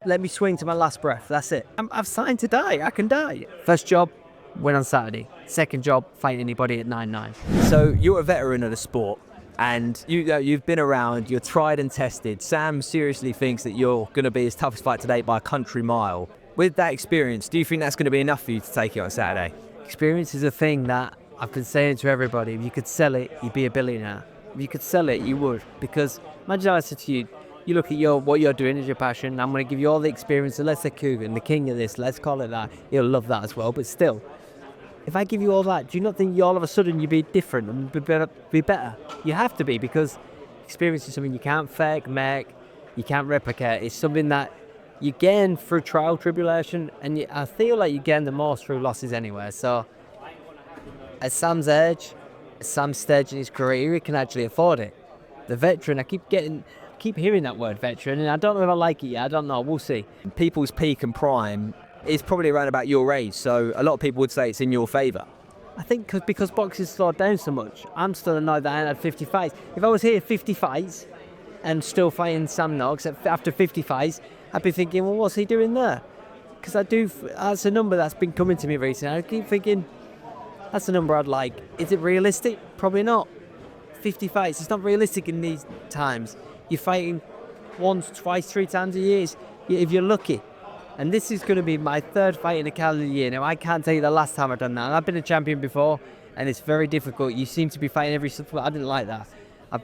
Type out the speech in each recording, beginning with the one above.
Let me swing to my last breath. That's it. I've signed to die. I can die. First job, win on Saturday. Second job, fight anybody at 9-9. So you're a veteran of the sport, and you've been around. You're tried and tested. Sam seriously thinks that you're going to be his toughest fight to date by a country mile. With that experience, do you think that's going to be enough for you to take it on Saturday? Experience is a thing that I've been saying to everybody. If you could sell it, you'd be a billionaire. If you could sell it, you would. Because imagine I said to you, you look at what you're doing is your passion. I'm going to give you all the experience. So let's say Coogan, the king of this, let's call it that. You'll love that as well. But still, if I give you all that, do you not think all of a sudden you'd be different and be better? You have to be, because experience is something you can't fake, make, you can't replicate. It's something that you gain through trial, tribulation, and I feel like you gain the most through losses anyway. So at Sam's age, at Sam's stage in his career, he can actually afford it. The veteran, I keep hearing that word veteran, and I don't know if I like it yet. I don't know. We'll see. People's peak and prime is probably around about your age, so a lot of people would say it's in your favour. I think because boxing slowed down so much, I'm still annoyed that I had 50 fights. If I was here 50 fights and still fighting Sam Knox after 50 fights, I'd be thinking, well, what's he doing there? Because that's a number that's been coming to me recently. I keep thinking, that's a number I'd like. Is it realistic? Probably not. 50 fights, it's not realistic in these times. You're fighting once, twice, 3 times a year, if you're lucky. And this is going to be my 3rd fight in a calendar year. Now, I can't tell you the last time I've done that. And I've been a champion before, and it's very difficult. You seem to be fighting every... I didn't like that. I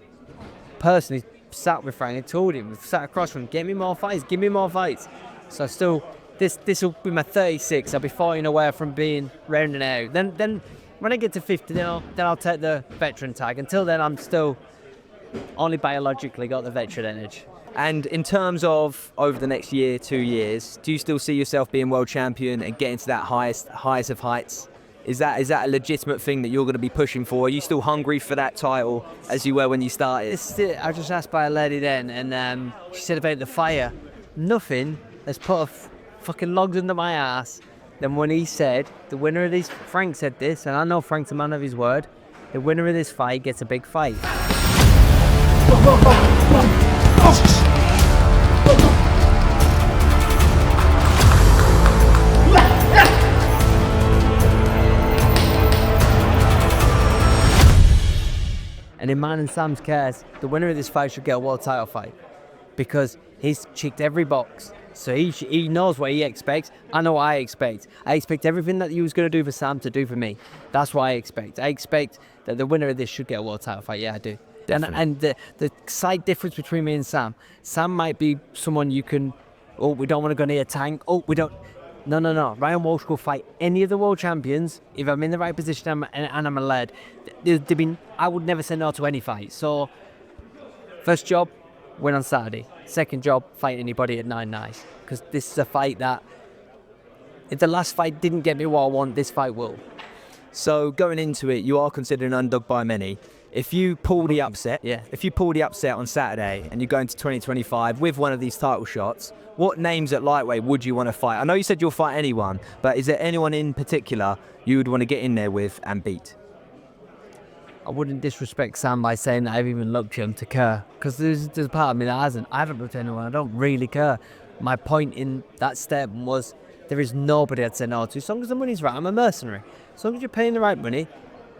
personally sat with Frank and told him, sat across from him, get me more fights, give me more fights. So still, this will be my 36. I'll be fighting away from being rounding out. Then when I get to 50, then I'll take the veteran tag. Until then, I'm still only biologically got the veteran energy. And in terms of over the next year, 2 years, do you still see yourself being world champion and getting to that highest of heights? Is that a legitimate thing that you're going to be pushing for? Are you still hungry for that title as you were when you started? I was just asked by a lady then, and she said about the fire. Nothing has put fucking logs under my ass than when he said, the winner of this, Frank said this, and I know Frank's a man of his word, the winner of this fight gets a big fight. And in mine and Sam's case, the winner of this fight should get a world title fight, because he's checked every box. So he knows what he expects. I know what I expect. I expect everything that he was going to do for Sam to do for me. That's what I expect. I expect that the winner of this should get a world title fight. Yeah, I do. And the slight difference between me and Sam might be someone you can, we don't want to go near a tank. We don't. No. Ryan Walsh will fight any of the world champions if I'm in the right position and I'm a lad. I would never say no to any fight. So, first job, win on Saturday. Second job, fight anybody at 9-9. Because this is a fight that, if the last fight didn't get me what I want, this fight will. So going into it, you are considered an underdog by many. If you pull the upset, on Saturday and you go into 2025 with one of these title shots, what names at lightweight would you want to fight? I know you said you'll fight anyone, but is there anyone in particular you would want to get in there with and beat? I wouldn't disrespect Sam by saying that I've even looked at him to care, because there's a part of me that hasn't. I haven't looked at anyone. I don't really care. My point in that statement was there is nobody I'd say no to. As long as the money's right, I'm a mercenary. As long as you're paying the right money,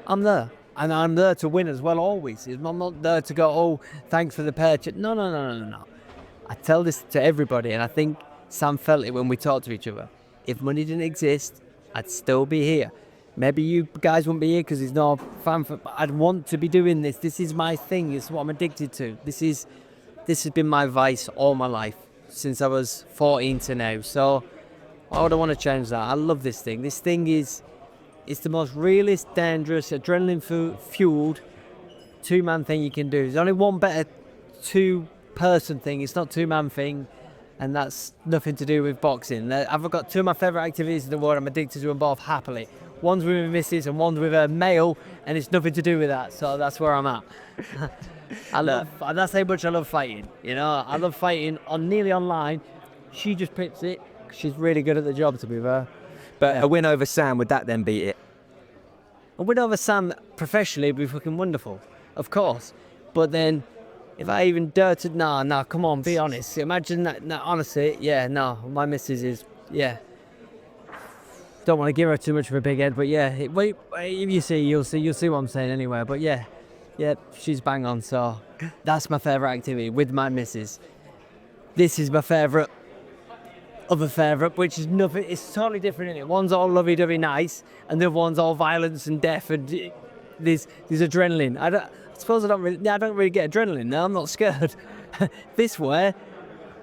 I'm there. And I'm there to win as well, always. I'm not there to go, thanks for the paycheck. No. I tell this to everybody, and I think Sam felt it when we talked to each other. If money didn't exist, I'd still be here. Maybe you guys wouldn't be here because he's not a fan, but I'd want to be doing this. This is my thing. It's what I'm addicted to. This has been my vice all my life, since I was 14 to now. So I would want to change that. I love this thing. This thing it's the most realist, dangerous, adrenaline-fueled two-man thing you can do. There's only one better two-person thing. It's not two-man thing, and that's nothing to do with boxing. I've got 2 of my favourite activities in the world. I'm addicted to them both happily. One's with my missus and one's with a male, and it's nothing to do with that. So that's where I'm at. That's how much I love fighting. I love fighting nearly online. She just picks it. She's really good at the job, to be fair. But a win over Sam, would that then beat it? A win over Sam professionally would be fucking wonderful, of course. But then if I even dare to, nah, come on, be honest. Imagine that, nah, honestly, yeah, no, my missus is, yeah. Don't want to give her too much of a big head, but yeah, wait, if you see, you'll see what I'm saying anyway. But yeah, she's bang on. So that's my favourite activity with my missus. This is my favourite other favourite, which is nothing. It's totally different, isn't it? One's all lovey-dovey nice, and the other one's all violence and death, and there's adrenaline. I suppose I don't really get adrenaline. No, I'm not scared. This way,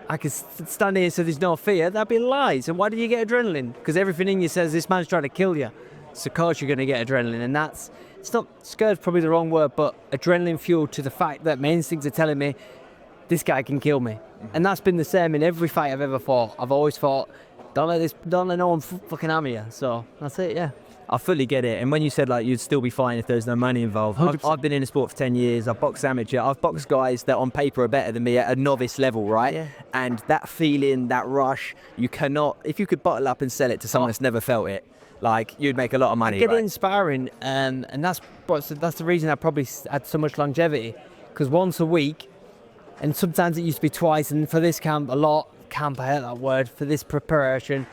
I can stand here so there's no fear. That'd be lies. And why do you get adrenaline? Because everything in you says this man's trying to kill you. So of course you're going to get adrenaline, and it's not scared, probably the wrong word, but adrenaline fueled to the fact that my instincts are telling me this guy can kill me. And that's been the same in every fight I've ever fought. I've always thought, don't let no one fucking hammer you. So that's it, yeah. I fully get it. And when you said like you'd still be fine if there's no money involved, I've been in the sport for 10 years. I've boxed amateur. I've boxed guys that on paper are better than me at a novice level, right? Yeah. And that feeling, that rush, you cannot. If you could bottle up and sell it to someone that's never felt it, like you'd make a lot of money. I get it inspiring, and that's the reason I probably had so much longevity. Because once a week, and sometimes it used to be twice, and for this camp, I hate that word, for this preparation,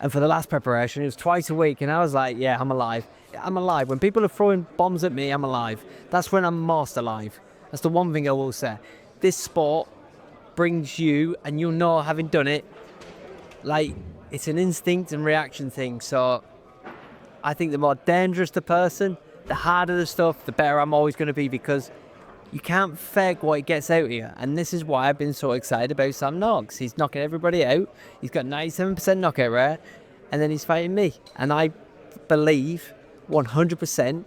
and for the last preparation, it was twice a week, and I was like, yeah, I'm alive. I'm alive. When people are throwing bombs at me, I'm alive. That's when I'm most alive. That's the one thing I will say. This sport brings you, and you'll know, having done it, like, it's an instinct and reaction thing. So I think the more dangerous the person, the harder the stuff, the better I'm always going to be, because you can't fake what gets out of you. And this is why I've been so excited about Sam Knox. He's knocking everybody out. He's got 97% knockout rate, and then he's fighting me. And I believe 100%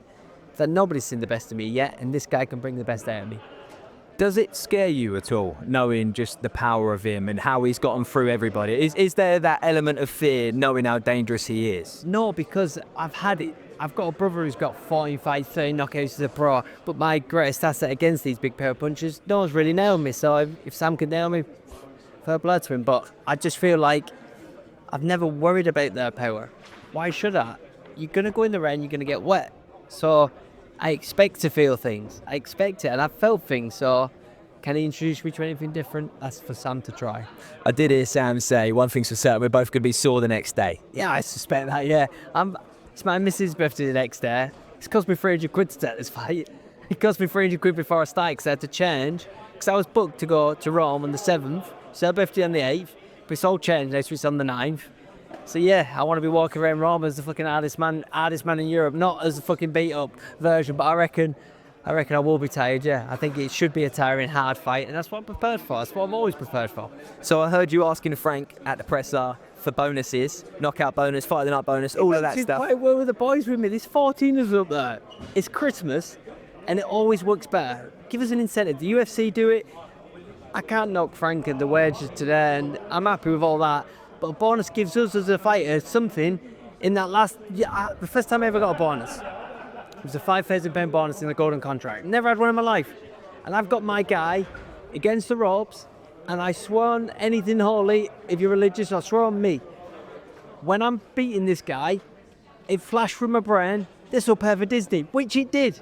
that nobody's seen the best of me yet, and this guy can bring the best out of me. Does it scare you at all, knowing just the power of him and how he's gotten through everybody? Is there that element of fear, knowing how dangerous he is? No, because I've had it. I've got a brother who's got 14 fights, 30 knockouts as a pro, but my greatest asset against these big power punchers, no one's really nailed me. So if Sam can nail me, fair play to him. But I just feel like I've never worried about their power. Why should I? You're going to go in the rain, you're going to get wet. So I expect to feel things. I expect it, and I've felt things. So can he introduce me to anything different? That's for Sam to try. I did hear Sam say, one thing's for certain, we're both going to be sore the next day. Yeah, I suspect that, yeah. It's my missus' birthday the next day. It's cost me 300 quid to take this fight. It cost me 300 quid before I started, because I had to change. Because I was booked to go to Rome on the 7th. It's her birthday on the 8th. But it's all changed now, so it's on the 9th. So yeah, I want to be walking around Rome as the fucking hardest man in Europe. Not as a fucking beat up version, but I reckon I will be tired, yeah. I think it should be a tiring, hard fight, and that's what I'm prepared for. That's what I'm always prepared for. So I heard you asking Frank at the presser for bonuses, knockout bonus, fight of the night bonus, all of that stuff. Quite well with the boys with me. There's 14 of us up there. It's Christmas, and it always works better. Give us an incentive. The UFC do it. I can't knock Frank at the wages today, and I'm happy with all that. But a bonus gives us as a fighter something in that last... the first time I ever got a bonus, it was a £5,000 bonus in the golden contract. Never had one in my life. And I've got my guy against the ropes, and I swear on anything holy, if you're religious, I swear on me. When I'm beating this guy, it flashed through my brain, this will pay for Disney, which it did.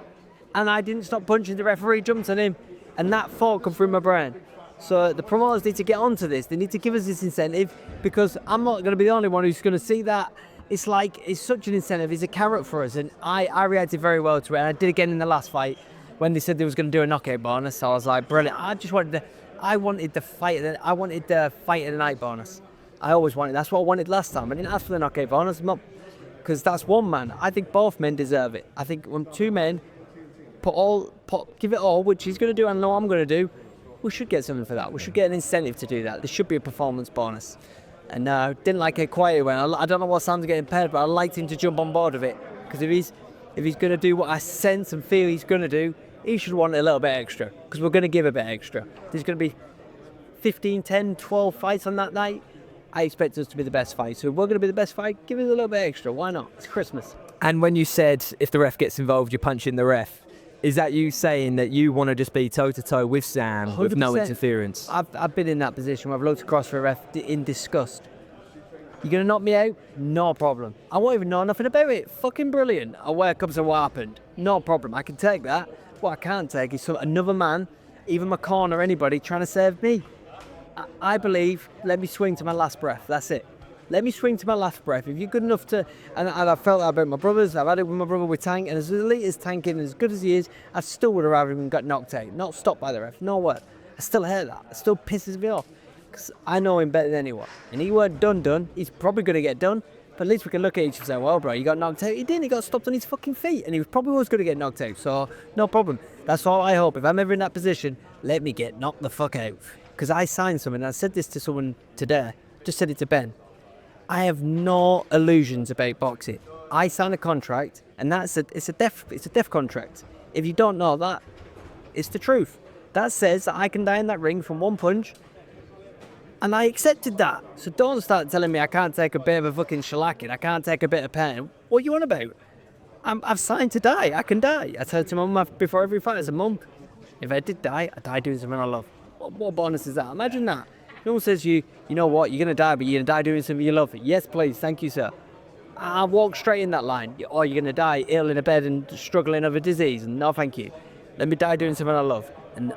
And I didn't stop punching, the referee jumped on him, and that thought come through my brain. So the promoters need to get onto this. They need to give us this incentive, because I'm not going to be the only one who's going to see that. It's like, it's such an incentive. It's a carrot for us. And I reacted very well to it. And I did again in the last fight when they said they was going to do a knockout bonus. So I was like, brilliant. I wanted the fight of the night bonus. I always wanted. That's what I wanted last time. I didn't ask for the knockout bonus, because that's one man. I think both men deserve it. I think when two men give it all, which he's going to do, and I know I'm going to do, we should get something for that. We should get an incentive to do that. There should be a performance bonus. And didn't like it quite well. I don't know what Sam's getting paid, but I liked him to jump on board with it. Because if he's going to do what I sense and feel he's going to do, he should want a little bit extra. Because we're going to give a bit extra. There's going to be 15, 10, 12 fights on that night. I expect us to be the best fight. So if we're going to be the best fight, give us a little bit extra. Why not? It's Christmas. And when you said if the ref gets involved, you're punching the ref, is that you saying that you want to just be toe-to-toe with Sam 100%. With no interference? I've been in that position where I've looked across for a ref in disgust. You're going to knock me out? No problem. I won't even know nothing about it. Fucking brilliant. I'll wake up to what happened. No problem. I can take that. What I can't take is another man even my corner, anybody trying to save me. I believe, let me swing to my last breath. That's it. Let me swing to my last breath. If you're good enough to, and I've felt that about my brothers, I've had it with my brother with Tank, and as elite as Tank and as good as he is, I still would have rather him got knocked out, not stopped by the ref, no what. I still hate that. It still pisses me off, because I know him better than anyone. And he weren't done. He's probably going to get done, but at least we can look at each other and say, well, bro, you got knocked out. He didn't, he got stopped on his fucking feet, and he probably was going to get knocked out, so no problem. That's all I hope. If I'm ever in that position, let me get knocked the fuck out. Because I signed something, and I said this to someone today, just said it to Ben. I have no illusions about boxing. I signed a contract, and it's a death contract. If you don't know that, it's the truth. That says that I can die in that ring from one punch, and I accepted that. So don't start telling me I can't take a bit of a fucking shellacking, I can't take a bit of pain. What are you on about? I've signed to die. I can die. I said to my mum before every fight, I said, Mum, if I did die, I'd die doing something I love. What bonus is that? Imagine that. No one says you know what, you're going to die, but you're going to die doing something you love. Yes, please, thank you, sir. I'll walk straight in that line. Or you're going to die ill in a bed and struggling of a disease. And no, thank you. Let me die doing something I love. And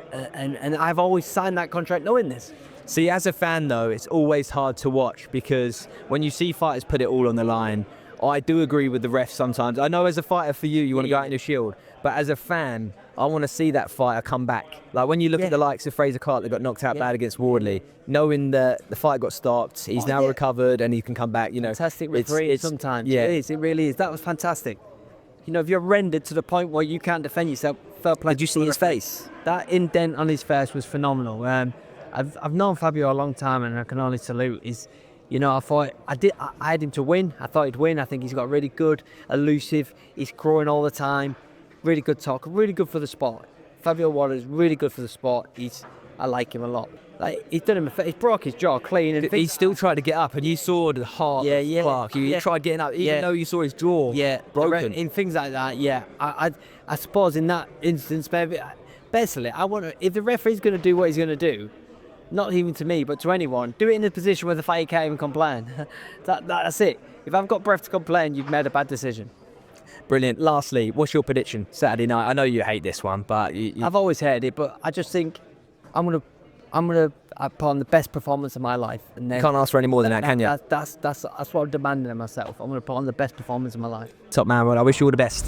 I've always signed that contract knowing this. See, as a fan though, it's always hard to watch because when you see fighters put it all on the line, I do agree with the ref sometimes. I know as a fighter for you want to go out in your shield, but as a fan, I want to see that fighter come back. Like when you look at the likes of Fraser Clark that got knocked out bad against Wardley, knowing that the fight got stopped, he's now recovered and he can come back. You know, fantastic referee sometimes. Yeah, it really is. That was fantastic. You know, if you're rendered to the point where you can't defend yourself, fair play. Did you see his face? That indent on his face was phenomenal. I've known Fabio a long time, and I can only salute. You know, I had him to win. I thought he'd win. I think he's got really good, elusive. He's growing all the time. Really good talk. Really good for the sport. Fabio Waters really good for the sport. I like him a lot. Like he's done him. He broke his jaw clean, and he still tried to get up. And you saw the heart. of Clark. He tried getting up, even though you saw his jaw broken. In things like that, I suppose in that instance, maybe. Basically, if the referee's going to do what he's going to do. Not even to me, but to anyone. Do it in a position where the fighter can't even complain. That's it. If I've got breath to complain, you've made a bad decision. Brilliant. Lastly, what's your prediction Saturday night? I know you hate this one, but I've always hated it. But I just think I'm gonna put on the best performance of my life. And then, you can't ask for any more than that, can you? That's what I'm demanding of myself. I'm gonna put on the best performance of my life. Top man, well, I wish you all the best.